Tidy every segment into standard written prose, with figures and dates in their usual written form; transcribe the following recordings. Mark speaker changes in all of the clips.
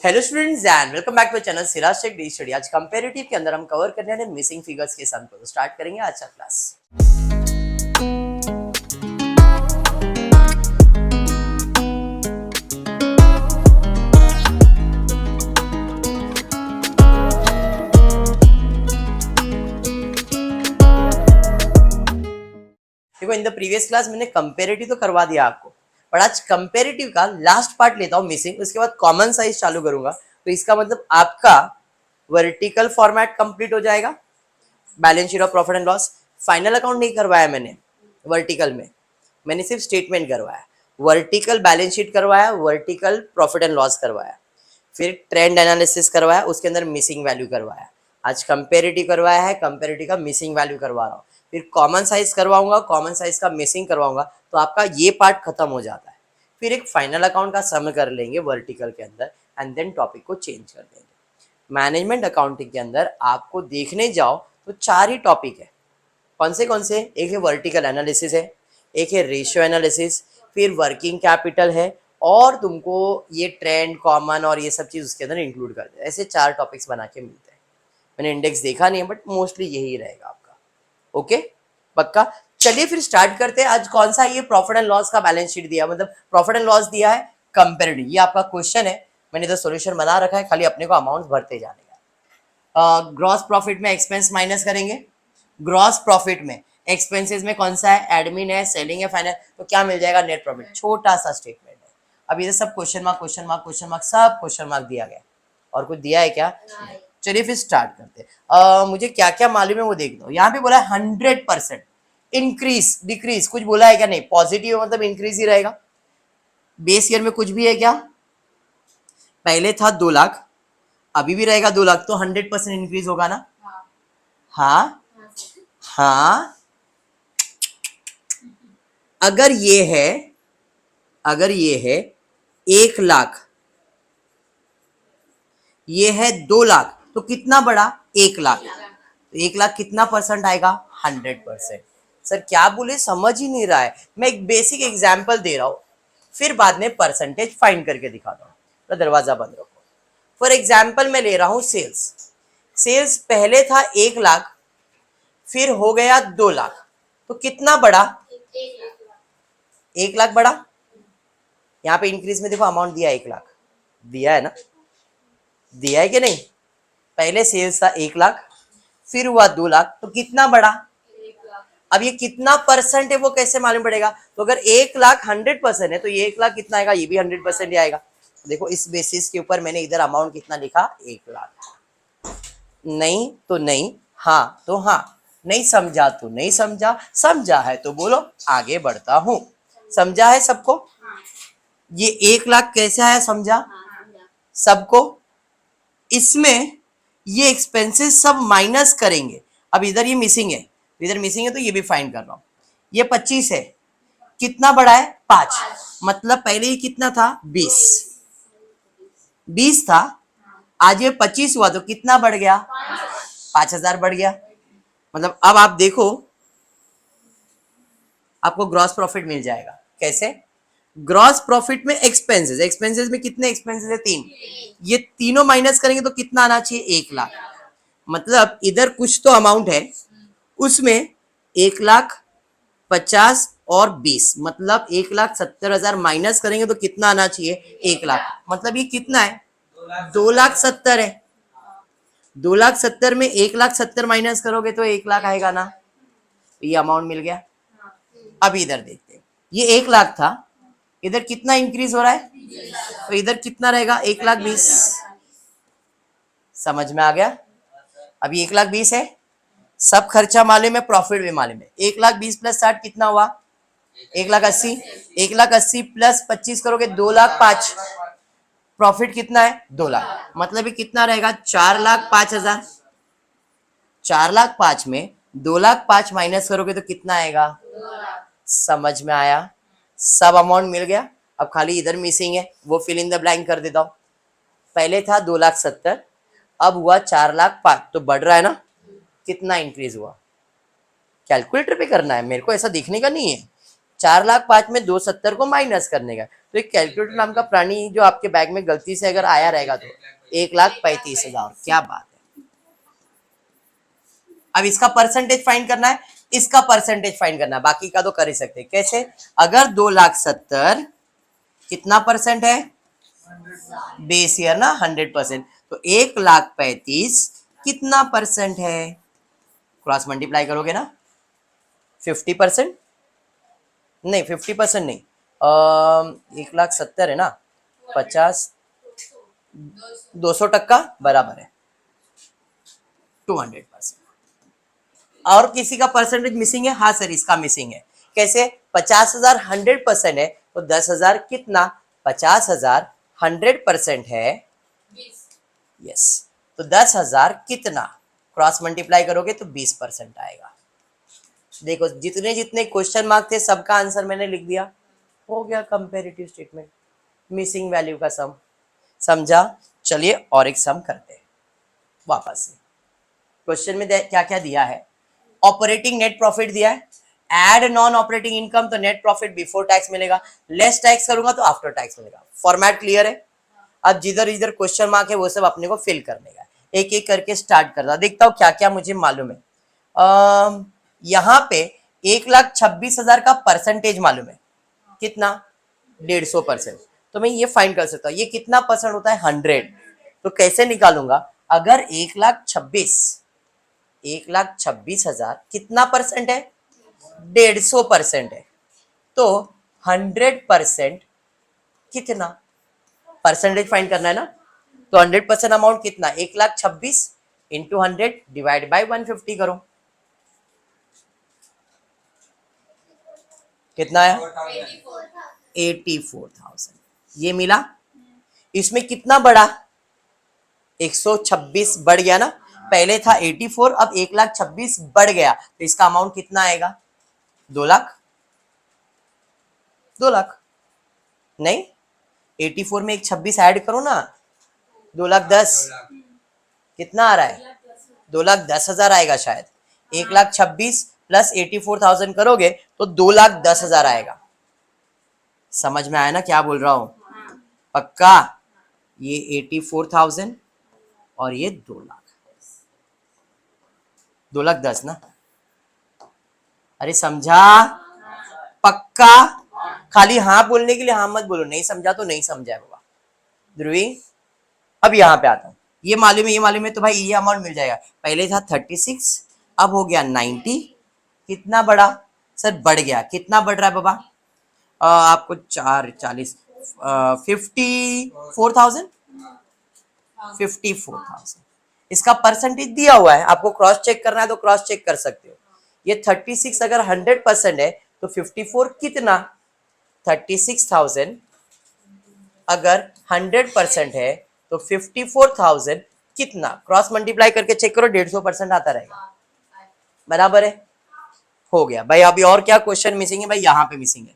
Speaker 1: Hello students and welcome back to channel Siraj tech the study. आज comparative के अंदर हम कवर करने वाले मिसिंग फिगर्स के साथ को स्टार्ट करेंगे आज का क्लास। देखो इन द प्रीवियस क्लास मैंने कंपैरेटिव तो करवा दिया आपको, पर आज कंपैरेटिव का लास्ट पार्ट लेता हूँ मिसिंग, उसके बाद कॉमन साइज चालू करूंगा। तो इसका मतलब आपका वर्टिकल फॉर्मेट कंप्लीट हो जाएगा। Balance sheet of profit and loss, final account नहीं करवाया मैंने वर्टिकल में, मैंने सिर्फ स्टेटमेंट करवाया। वर्टिकल बैलेंस शीट करवाया, वर्टिकल प्रॉफिट एंड लॉस करवाया, फिर ट्रेंड एनालिसिस करवाया, उसके अंदर मिसिंग वैल्यू करवाया। आज कंपेरेटिव करवाया है, कंपेरेटिव का मिसिंग वैल्यू करवा रहा हूँ, फिर कॉमन साइज करवाऊंगा, कॉमन साइज का मिसिंग करवाऊंगा, तो आपका ये पार्ट खत्म हो जाता है। फिर एक फाइनल अकाउंट का सम कर लेंगे वर्टिकल के अंदर एंड देन टॉपिक को चेंज कर देंगे। मैनेजमेंट अकाउंटिंग के अंदर आपको देखने जाओ तो 4 ही टॉपिक है। कौन से? एक है वर्टिकल एनालिसिस है, एक है रेशियो एनालिसिस, फिर वर्किंग कैपिटल है, और तुमको ये ट्रेंड कॉमन और ये सब चीज़ उसके अंदर इंक्लूड कर दे। ऐसे 4 टॉपिक्स बना के मिलते हैं। मैंने इंडेक्स देखा नहीं है बट मोस्टली यही रहेगा आपका। ओके पक्का। चलिए फिर स्टार्ट करते हैं। आज कौन सा ये प्रॉफिट एंड लॉस का बैलेंस शीट दिया, मतलब प्रॉफिट एंड लॉस दिया है कंपेरेटिव, ये आपका क्वेश्चन है। मैंने इधर सॉल्यूशन बना रखा है, खाली अपने को अमाउंट भरते जाने का। ग्रॉस प्रॉफिट में एक्सपेंस माइनस करेंगे। ग्रॉस प्रॉफिट में एक्सपेंसेस में कौन सा है? एडमिन है, सेलिंग है, फाइनेंस, तो क्या मिल जाएगा? Net profit. छोटा सा स्टेटमेंट है। अब इधर सब question mark question mark question mark, सब क्वेश्चन मार्क दिया गया। और कुछ दिया है क्या? चलिए फिर स्टार्ट करते हैं। मुझे क्या क्या मालूम है वो देख दो। यहाँ पे बोला है 100% इंक्रीज डिक्रीज, कुछ बोला है क्या? नहीं। पॉजिटिव मतलब इंक्रीज ही रहेगा। बेस ईयर में कुछ भी है क्या? पहले था 2 लाख, अभी भी रहेगा 2 लाख, तो 100% इंक्रीज होगा ना? हाँ हाँ। अगर ये है 1 लाख, ये है 2 लाख, तो कितना बढ़ा? 1 लाख। तो 1 लाख कितना परसेंट आएगा? 100%। सर क्या बोले, समझ ही नहीं रहा है। मैं एक बेसिक एग्जाम्पल दे रहा हूं, फिर बाद में परसेंटेज फाइंड करके दिखाता हूं। तो दरवाजा बंद रखो। फॉर एग्जाम्पल मैं ले रहा हूं सेल्स पहले था 1 लाख, फिर हो गया 2 लाख, तो कितना बढ़ा? 1 लाख बढ़ा। यहाँ पे इंक्रीज में देखो अमाउंट दिया 1 लाख, दिया है ना? दिया है कि नहीं? पहले सेल्स था 1 लाख, फिर हुआ 2 लाख, तो कितना बढ़ा? अब ये कितना परसेंट है वो कैसे मालूम पड़ेगा? तो अगर 1 लाख 100% है तो ये 1 लाख कितना आएगा? ये भी 100% ही आएगा। देखो इस बेसिस के ऊपर मैंने इधर अमाउंट कितना लिखा? 1 लाख। नहीं तो नहीं, हाँ तो हाँ, नहीं समझा तो नहीं समझा, समझा है तो बोलो आगे बढ़ता हूं। समझा है सबको? ये 1 लाख कैसे आया समझा सबको? इसमें ये एक्सपेंसेस सब माइनस करेंगे। अब इधर ये मिसिंग है, इधर मिसिंग है तो ये भी फाइंड कर रहा हूं। ये 25 है, कितना बढ़ा है? 5, मतलब पहले ही कितना था? 20 था, आज ये 25 हुआ तो कितना बढ़ गया? 5000 बढ़ गया। मतलब अब आप देखो आपको ग्रॉस प्रॉफिट मिल जाएगा। कैसे? ग्रॉस प्रॉफिट में एक्सपेंसेस में कितने एक्सपेंसेस है? 3। ये तीनों माइनस करेंगे तो कितना आना चाहिए? 1 लाख। मतलब इधर कुछ तो अमाउंट है, उसमें 1 लाख 50 और 20, मतलब 1,70,000 माइनस करेंगे तो कितना आना चाहिए? 1 लाख। मतलब ये कितना है? 2,70,000 है। 2,70,000 में 1,70,000 माइनस करोगे तो 1 लाख आएगा ना? ये अमाउंट मिल गया। अभी इधर देखते हैं, ये 1 लाख था, इधर कितना इंक्रीज हो रहा है? तो इधर कितना रहेगा? 1,20,000। समझ में आ गया? अभी 1,20,000 है, सब खर्चा मालूम है, प्रॉफिट भी मालूम है। 1,20,000 प्लस 60 कितना हुआ? 1,80,000। 1,80,000 प्लस 25 करोगे 2,05,000। प्रॉफिट कितना है? 2 लाख। मतलब ये कितना रहेगा? 4,05,000। 4,05,000 में 2,05,000 माइनस करोगे तो कितना आएगा? समझ में आया? सब अमाउंट मिल गया। अब खाली इधर मिसिंग है, वो फिल इन द ब्लैंक कर देता हूं। पहले था 2,70,000, अब हुआ 4,05,000, तो बढ़ रहा है ना? कितना इंक्रीज हुआ? कैलकुलेटर पे करना है, मेरे को ऐसा देखने का नहीं है। 4,05,000 में 270 को माइनस करने का। तो एक कैलकुलेटर नाम का प्राणी जो आपके बैग में गलती से अगर आया रहेगा तो 1,35,000। क्या बात है। अब इसका परसेंटेज फाइंड करना है, इसका परसेंटेज फाइंड करना है, बाकी का तो कर ही सकते हैं। कैसे? अगर 2,70,000 कितना परसेंट है? बेस ईयर ना 100%, तो 1,35,000 कितना परसेंट है? क्रॉस मल्टीप्लाई करोगे ना 50%, नहीं 50% नहीं, 1,70,000 है ना, 50 200% बराबर है 200%। और किसी का परसेंटेज मिसिंग है? हाँ सर इसका मिसिंग है। कैसे? 50,000 100% है तो 10,000 कितना? 50,000 100% है, यस, तो 10,000 कितना? क्रॉस मल्टीप्लाई करोगे तो 20% आएगा। देखो जितने जितने क्वेश्चन मार्क थे सबका आंसर मैंने लिख दिया, हो गया कंपेरेटिव स्टेटमेंट, मिसिंग वैल्यू का सम। समझा? चलिए और एक सम करते हैं वापस से। क्वेश्चन में क्या क्या दिया है? ऑपरेटिंग नेट प्रॉफिट दिया है, एड नॉन ऑपरेटिंग इनकम तो नेट प्रॉफिट बिफोर टैक्स मिलेगा, लेस टैक्स करूंगा तो आफ्टर टैक्स मिलेगा। फॉर्मेट क्लियर है? अब जिधर जिधर क्वेश्चन मार्क है वो सब अपने को फिल करने का। एक एक करके स्टार्ट करता देखता हूँ क्या क्या मुझे मालूम है। यहाँ पे 1,26,000 का परसेंटेज मालूम है, कितना? 150%। तो मैं ये फाइंड कर सकता हूँ ये कितना परसेंट होता है? 100। तो कैसे निकालूंगा? अगर 1,26,000 कितना परसेंट है? 150% है, तो 100% कितना? परसेंटेज फाइंड करना है ना, तो 100% अमाउंट कितना? 1,26,000 इंटू 100 डिवाइड बाई 150 करो, कितना है? 84,000। ये मिला। इसमें कितना बढ़ा? 126 बढ़ गया ना, पहले था 84, अब 1,26,000 बढ़ गया, तो इसका अमाउंट कितना आएगा? 2 लाख। 2 लाख नहीं, 84 में एक 26 ऐड करो ना, 2,10,000 कितना आ रहा है? 2,10,000 आएगा शायद। 1,26,000 प्लस 84,000 करोगे तो 2,10,000 आएगा। समझ में आया ना क्या बोल रहा हूं? पक्का? ये 84,000 और ये 2 लाख, 2,10,000 ना। अरे समझा? पक्का? खाली हाँ बोलने के लिए हाँ मत बोलो, नहीं समझा तो नहीं समझा है बाबा। ध्रुवी अब यहाँ पे आता हूँ, ये मालूम है ये मालूम है, तो भाई ये अमाउंट मिल जाएगा। पहले था 36, अब हो गया 90, कितना बढ़ा? सर बढ़ गया, कितना बढ़ रहा है बाबा? आपको 440 54,000, 54,000। इसका परसेंटेज दिया हुआ है, आपको क्रॉस चेक करना है तो क्रॉस चेक कर सकते हो। ये 36 अगर 100% है तो 54 कितना? 36,000 अगर 100% है तो 54,000 कितना? क्रॉस मल्टीप्लाई करके चेक करो, 150% आता रहेगा। बराबर है? हो गया भाई। अभी और क्या क्वेश्चन मिसिंग है भाई? यहाँ पे मिसिंग है।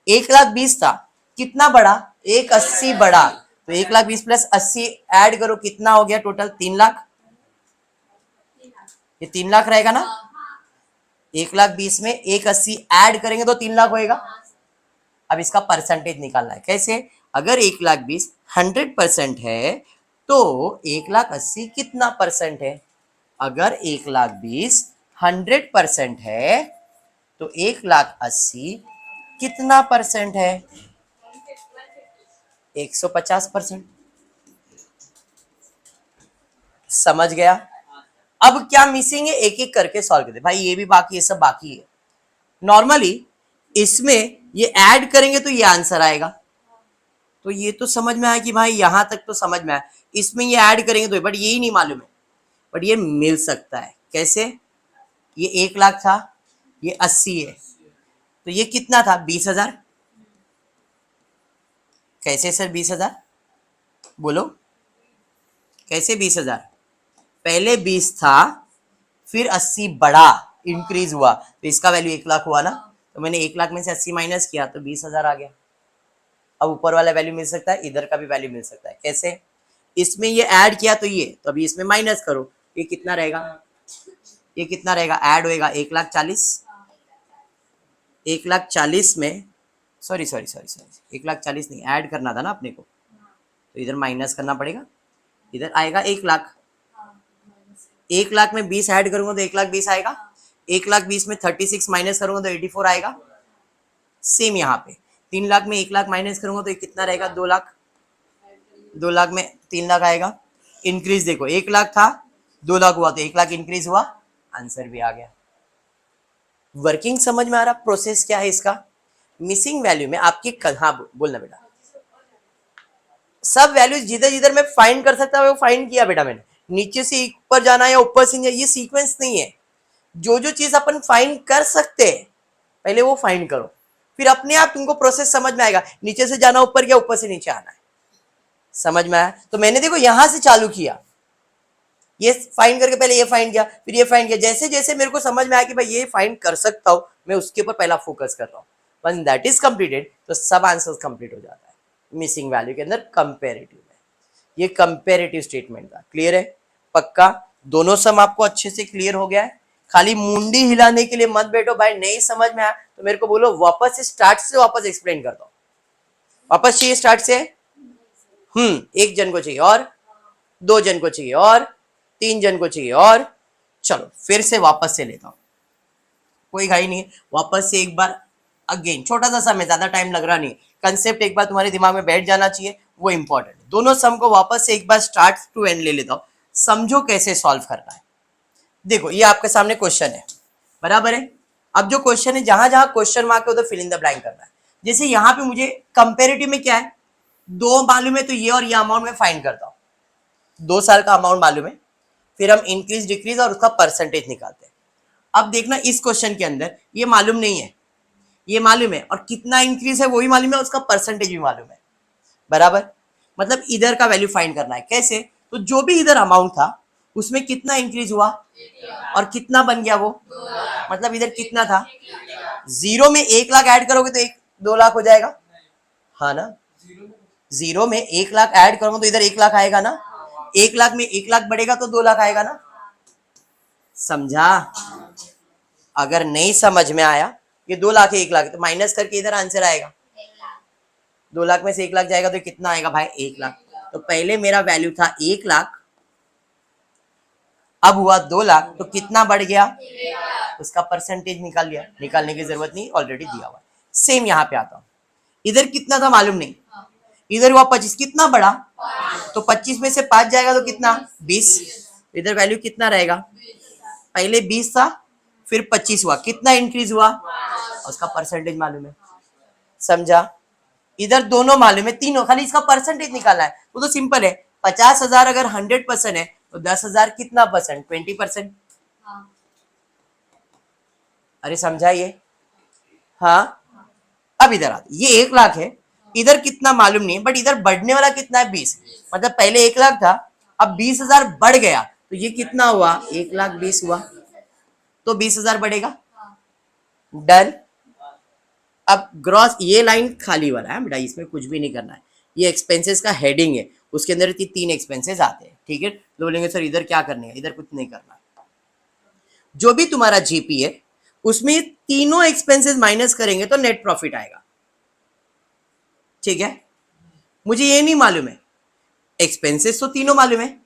Speaker 1: 1,20,000 था, कितना बढ़ा? 1,80 बढ़ा, तो 1,20,000 प्लस 80 ऐड करो, कितना हो गया टोटल? 3 लाख। ये 3 लाख रहेगा ना, 1,20,000 में 1,80 ऐड करेंगे तो 3 लाख होएगा। अब इसका परसेंटेज निकालना है। कैसे? अगर 1,20,000 100% है तो 1,80,000 कितना परसेंट है? अगर 1,20,000 100% है तो 1,80,000 कितना परसेंट है? 150%। समझ गया? अब क्या मिसिंग है एक एक करके सॉल्व करते भाई। ये भी बाकी, ये सब बाकी है। नॉर्मली इसमें ये ऐड करेंगे तो ये आंसर आएगा, तो ये तो समझ में आया कि भाई यहां तक तो समझ में आया। इसमें ये ऐड करेंगे तो, बट यही नहीं मालूम है, बट ये मिल सकता है। कैसे? ये 1 लाख था, ये 80 है, तो ये कितना था? 20,000। कैसे सर 20,000? बोलो कैसे 20,000? पहले 20 था, फिर 80 बढ़ा, इंक्रीज हुआ, तो इसका वैल्यू 1 लाख हुआ ना, तो मैंने 1 लाख में से 80 माइनस किया तो 20,000 आ गया। अब ऊपर वाला वैल्यू मिल सकता है, इधर का भी वैल्यू मिल सकता है। कैसे? इसमें ये ऐड किया तो ये, तो अभी इसमें माइनस करो, ये कितना रहेगा? ये कितना रहेगा? ऐड होएगा 1,40,000 1,40,000 में, सॉरी 1,40,000 नहीं, ऐड करना था ना अपने को, तो इधर माइनस करना पड़ेगा, इधर आएगा 1,00,000। 1,00,000 में 20 ऐड करूंगा तो 1,20,000 आएगा। 1,20,000 में 36 माइनस करूंगा तो 84 आएगा। सेम यहाँ पे 3,00,000 में 1,00,000 माइनस करूंगा तो ये कितना रहेगा, 2,00,000। 2,00,000 में 3,00,000 आएगा। इंक्रीज देखो 1,00,000 था, 2,00,000 हुआ तो 1,00,000 इंक्रीज हुआ, आंसर भी आ गया। वर्किंग समझ में आ रहा, प्रोसेस क्या है इसका। मिसिंग वैल्यू में आपकी हाँ बोलना बेटा, सब वैल्यूज जिधर जिधर मैं फाइंड कर सकता वो फाइंड किया बेटा मैंने। नीचे से ऊपर जाना या ऊपर से ये सीक्वेंस नहीं है। जो जो चीज अपन फाइंड कर सकते हैं पहले वो फाइंड करो, फिर अपने आप तुमको प्रोसेस समझ में आएगा। नीचे से जाना ऊपर या ऊपर से नीचे आना है, समझ में आया। तो मैंने देखो यहां से चालू किया, ये फाइंड करके पहले ये फाइंड किया, फिर ये फाइंड किया। जैसे जैसे मेरे को समझ में आया कि भाई ये फाइंड कर सकता हूं, मैं उसके ऊपर पहला फोकस कर रहा हूं। व्हेन दैट इज कंप्लीटेड तो सब आंसर्स कंप्लीट हो जाता है मिसिंग वैल्यू के अंदर कंपेरेटिव में। ये कंपेरेटिव स्टेटमेंट था, क्लियर है पक्का। दोनों सम आपको अच्छे से क्लियर हो गया है। खाली मुंडी हिलाने के लिए मत बैठो भाई, नहीं समझ में आया तो मेरे को बोलो, वापस से स्टार्ट से वापस एक्सप्लेन कर दो। वापस चाहिए स्टार्ट से? एक जन को चाहिए, और 2 जन को चाहिए, और 3 जन को चाहिए, और चलो फिर से वापस से लेता हूं, कोई घाई नहीं है। वापस से एक बार अगेन, छोटा सा सम है, ज्यादा टाइम लग रहा नहीं। कंसेप्ट एक बार तुम्हारे दिमाग में बैठ जाना चाहिए, वो इंपॉर्टेंट। दोनों सम को वापस से एक बार स्टार्ट टू एंड ले लेता हूं, समझो कैसे सॉल्व करना है। देखो ये आपके सामने क्वेश्चन है, बराबर है। अब जो क्वेश्चन है, जहां जहां क्वेश्चन मार्क है उधर फिल इन द ब्लैंक करना है। जैसे यहाँ पे मुझे कंपेरेटिव में क्या है, 2 मालूम है, तो ये और ये अमाउंट में फाइंड करता हूं। 2 साल का अमाउंट मालूम है, फिर हम इंक्रीज डिक्रीज और उसका परसेंटेज निकालते हैं। अब देखना इस क्वेश्चन के अंदर ये मालूम नहीं है, ये मालूम है, और कितना इंक्रीज है वो भी मालूम है, उसका परसेंटेज भी मालूम है, बराबर। मतलब इधर का वैल्यू फाइंड करना है। कैसे? तो जो भी इधर अमाउंट था उसमें कितना इंक्रीज हुआ और कितना बन गया वो, मतलब इधर कितना था। 0 में 1,00,000 ऐड करोगे तो 2,00,000 हो जाएगा, हाँ ना। 0 में 1,00,000 ऐड करोगे तो इधर 1,00,000 आएगा ना। 1,00,000 में 1,00,000 बढ़ेगा तो 2,00,000 आएगा ना, समझा। अगर नहीं समझ में आया, ये 2,00,000 है 1,00,000, तो माइनस करके इधर आंसर आएगा। 2,00,000 में से 1,00,000 जाएगा तो कितना आएगा भाई, 1,00,000। तो पहले मेरा वैल्यू था 1,00,000, अब हुआ 2,00,000, तो कितना बढ़ गया, उसका परसेंटेज निकाल लिया। निकालने की जरूरत नहीं, ऑलरेडी दिया हुआ। सेम यहाँ पे आता हूँ, इधर कितना था मालूम नहीं, इधर हुआ 25, कितना बढ़ा, तो 25 में से 5 जाएगा तो कितना, 20। इधर वैल्यू कितना रहेगा, पहले 20 था फिर 25 हुआ, कितना इंक्रीज हुआ, उसका परसेंटेज मालूम है, समझा। इधर दोनों मालूम है, तीनों, खाली इसका परसेंटेज निकालना है। वो तो सिंपल है, 50,000 अगर 100% है तो 10,000 कितना परसेंट, 20%। अरे समझा ये, हाँ। अब इधर आ, ये 1,00,000 है, इधर कितना मालूम नहीं है, बट इधर बढ़ने वाला कितना है, 20। मतलब पहले 1,00,000 था, अब 20,000 बढ़ गया, तो ये कितना हुआ, 1,20,000 हुआ, तो 20,000 बढ़ेगा, डन। अब ग्रॉस, ये लाइन खाली वाला है बेटा, इसमें कुछ भी नहीं करना है। ये एक्सपेंसेस का हेडिंग है, उसके अंदर 3 एक्सपेंसेस आते हैं, ठीक है। तो बोलेंगे सर इधर क्या करने है, इधर कुछ नहीं करना। जो भी तुम्हारा जीपी है उसमें तीनों एक्सपेंसेस माइनस करेंगे तो नेट प्रॉफिट आएगा, ठीक है। मुझे ये नहीं मालूम है, एक्सपेंसेस तो तीनों मालूम है,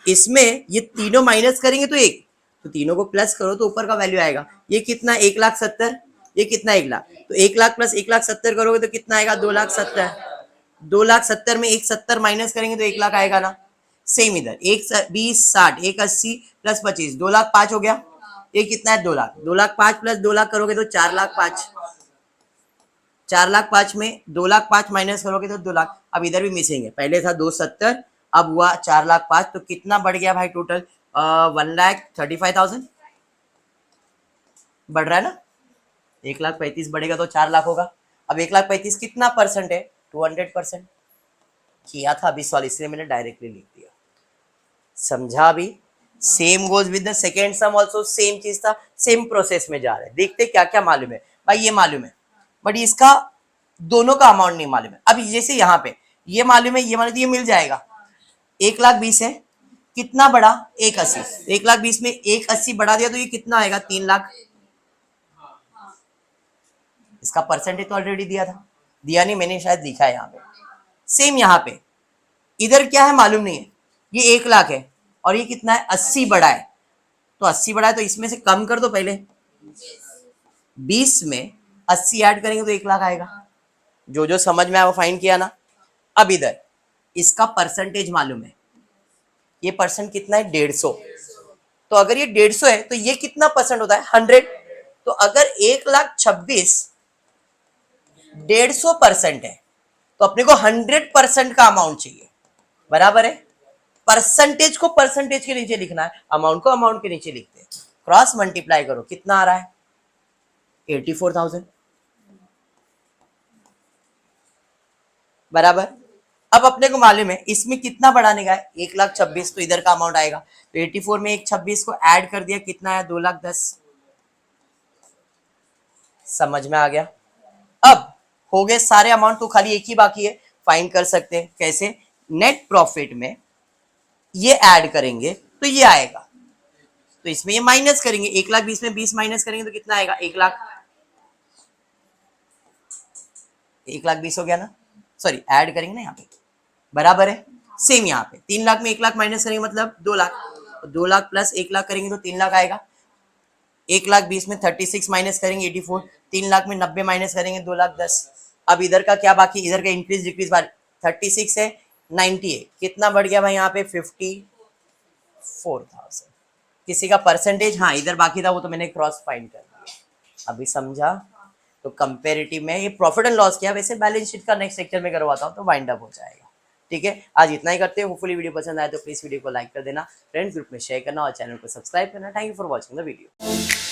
Speaker 1: इसमें ये तीनों माइनस करेंगे तो एक, तो तीनों को प्लस करो तो ऊपर का वैल्यू आएगा। ये कितना, 1,70,000, ये कितना 1,00,000, तो 1,00,000 प्लस 1,70,000 करोगे तो कितना आएगा, 2,70,000। 2,70,000 में 1,70,000 माइनस करेंगे तो 1,00,000 आएगा ना। सेम इधर 1,20,000 60 1,80,000 प्लस 25 2,05,000 हो गया। ये कितना है, 2,00,000। 2,05,000 प्लस 2,00,000 करोगे तो 4,05,000। 4,05,000 में 2,05,000 माइनस करोगे तो 2,00,000। अब इधर भी मिसिंग है, पहले था 270, अब हुआ 4,05,000, तो कितना बढ़ गया भाई टोटल, 1,35,000 बढ़ रहा है ना। 1,35,000 बढ़ेगा तो 4,00,000 होगा। अब 1,35,000 कितना परसेंट है, 200% किया था अभी सॉल्व, इसलिए मैंने डायरेक्टली लिख दिया, समझा। अभी same goes with the second sum also, same चीज था, सेम प्रोसेस में जा रहे हैं। देखते क्या क्या मालूम है भाई, ये मालूम है बट इसका दोनों का अमाउंट नहीं मालूम है। अब जैसे यहाँ पे ये मालूम है, ये मालूम है, ये मिल जाएगा। 1,20,000 है, कितना बढ़ा, 1,80,000। 1,20,000 में 1,80,000 बढ़ा दिया तो ये कितना आएगा, 3,00,000। इसका परसेंटेज तो ऑलरेडी दिया था, दिया नहीं, मैंने शायद लिखा है यहाँ पे। सेम यहाँ पे इधर क्या है मालूम नहीं है, ये 1 लाख है और ये कितना है 80 बड़ा है, तो 80 बड़ा है तो इसमें से कम कर दो पहले, 20 में 80 ऐड करेंगे तो 1 लाख आएगा। जो जो समझ में आया वो फाइन किया ना। अब इधर इसका परसेंटेज मालूम है, ये परसेंट कितना है 150, तो अगर ये 150 है तो ये कितना परसेंट होता है 100, तो अगर 1,26,000 150% है तो अपने को 100% का अमाउंट चाहिए, बराबर है। परसेंटेज को परसेंटेज के नीचे लिखना है, अमाउंट को अमाउंट के नीचे लिखते हैं, क्रॉस मल्टीप्लाई करो कितना आ रहा है 84,000, बराबर। अब अपने को मालूम है इसमें कितना बढ़ाने का है 1,26,000, तो इधर का अमाउंट आएगा, तो 84 में 1,26,000 को ऐड कर दिया कितना है 2,10,000, समझ में आ गया। अब हो गए सारे अमाउंट, तो खाली एक ही बाकी है, फाइंड कर सकते हैं कैसे, नेट प्रॉफिट में ये ऐड करेंगे तो ये आएगा, तो इसमें ये माइनस करेंगे, 1,20,000 में 20 माइनस करेंगे तो कितना आएगा 1,20,000 हो गया ना, सॉरी ऐड करेंगे ना यहाँ पे, बराबर है। सेम यहाँ पे 3 लाख में 1 लाख माइनस करेंगे मतलब 2 लाख, 2 लाख प्लस 1 लाख करेंगे तो 3 लाख आएगा। 1,20,000 में 36 माइनस करेंगे 84, 3 लाख में 90 माइनस करेंगे 2,10,000। अब इधर का क्या बाकी, इधर का इंक्रीज डिक्रीज बार 36 है 90 है, कितना बढ़ गया भाई यहाँ पे 54,000। किसी का परसेंटेज हाँ इधर बाकी था वो तो मैंने क्रॉस फाइंड कर दिया, अभी समझा। तो कंपेरेटिव में ये प्रॉफिट एंड लॉस किया, वैसे बैलेंस शीट का नेक्स्ट सेक्टर में करवाता हूँ तो वाइंड अप हो जाएगा। ठीक है, आज इतना ही करते हैं। होपफुली वीडियो पसंद आए तो प्लीज वीडियो को लाइक कर देना, फ्रेंड्स ग्रुप में शेयर करना और चैनल को सब्सक्राइब करना। Thank you for watching the video.